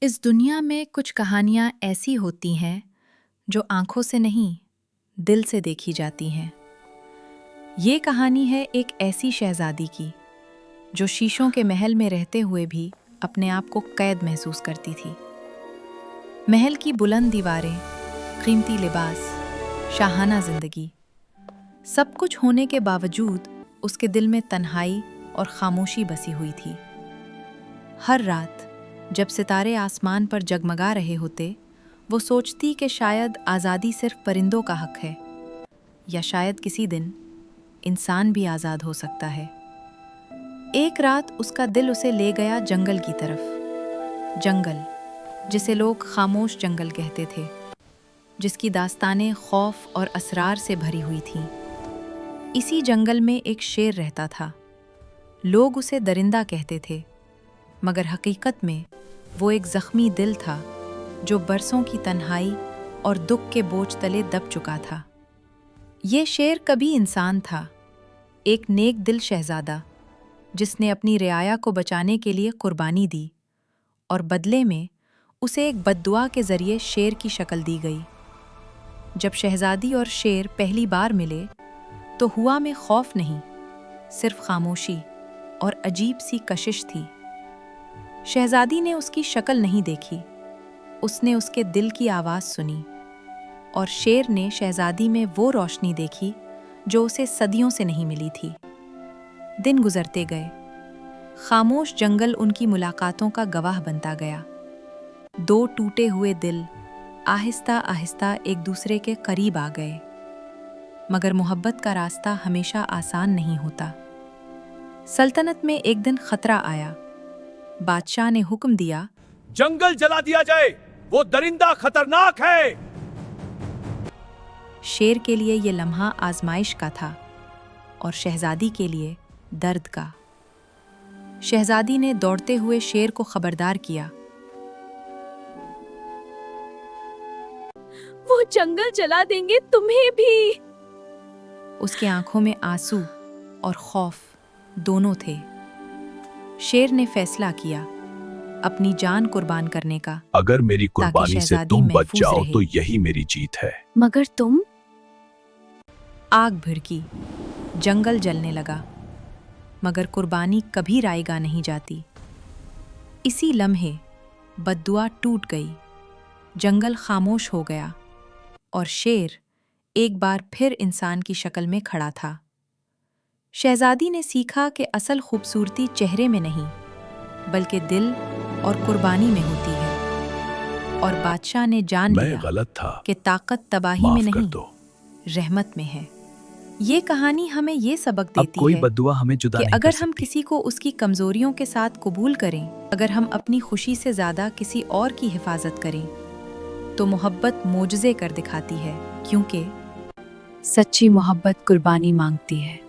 इस दुनिया में कुछ कहानियाँ ऐसी होती हैं जो आंखों से नहीं, दिल से देखी जाती हैं। ये कहानी है एक ऐसी शहजादी की जो शीशों के महल में रहते हुए भी अपने आप को कैद महसूस करती थी। महल की बुलंद दीवारें, कीमती लिबास, शाहाना जिंदगी, सब कुछ होने के बावजूद उसके दिल में तन्हाई और खामोशी बसी हुई थी। हर रात जब सितारे आसमान पर जगमगा रहे होते, वो सोचती कि शायद आज़ादी सिर्फ परिंदों का हक है, या शायद किसी दिन इंसान भी आज़ाद हो सकता है। एक रात उसका दिल उसे ले गया जंगल की तरफ। जंगल जिसे लोग खामोश जंगल कहते थे, जिसकी दास्तानें खौफ और असरार से भरी हुई थीं। इसी जंगल में एक शेर रहता था। लोग उसे दरिंदा कहते थे, मगर हकीकत में वो एक ज़ख्मी दिल था जो बरसों की तन्हाई और दुख के बोझ तले दब चुका था। ये शेर कभी इंसान था, एक नेक दिल शहजादा जिसने अपनी रियाया को बचाने के लिए कुर्बानी दी, और बदले में उसे एक बद्दुआ के जरिए शेर की शक्ल दी गई। जब शहजादी और शेर पहली बार मिले तो हुआ में खौफ नहीं, सिर्फ खामोशी और अजीब सी कशिश थी। शहजादी ने उसकी शक्ल नहीं देखी, उसने उसके दिल की आवाज़ सुनी, और शेर ने शहजादी में वो रोशनी देखी जो उसे सदियों से नहीं मिली थी। दिन गुजरते गए, खामोश जंगल उनकी मुलाकातों का गवाह बनता गया। दो टूटे हुए दिल आहिस्ता आहिस्ता एक दूसरे के करीब आ गए, मगर मोहब्बत का रास्ता हमेशा आसान नहीं होता। सल्तनत में एक दिन खतरा आया। बादशाह ने हुक्म दिया, जंगल जला दिया जाए, वो दरिंदा खतरनाक है। शेर के लिए ये लम्हा आजमाइश का था और शहजादी के लिए दर्द का। शहजादी ने दौड़ते हुए शेर को खबरदार किया, वो जंगल जला देंगे तुम्हें भी। उसके आंखों में आंसू और खौफ दोनों थे। शेर ने फैसला किया अपनी जान कुर्बान करने का, अगर मेरी कुर्बानी से तुम बच जाओ रहे। तो यही मेरी जीत है। मगर तुम? आग भिड़की, जंगल जलने लगा, मगर कुर्बानी कभी रायगा नहीं जाती। इसी लम्हे बद्दुआ टूट गई, जंगल खामोश हो गया, और शेर एक बार फिर इंसान की शक्ल में खड़ा था। शहजादी ने सीखा कि असल खूबसूरती चेहरे में नहीं, बल्कि दिल और कुर्बानी में होती है। और बादशाह ने जान लिया गलत था कि ताकत तबाही में नहीं, दो। रहमत में है। ये कहानी हमें ये सबक अब देती कोई है बद्दुआ हमें जुदा कि नहीं अगर कर हम सकती। किसी को उसकी कमजोरियों के साथ कबूल करें, अगर हम अपनी खुशी से ज्यादा किसी और की हिफाजत करें, तो मोहब्बत मोजज़े कर दिखाती है, क्योंकि सच्ची मोहब्बत कुर्बानी मांगती है।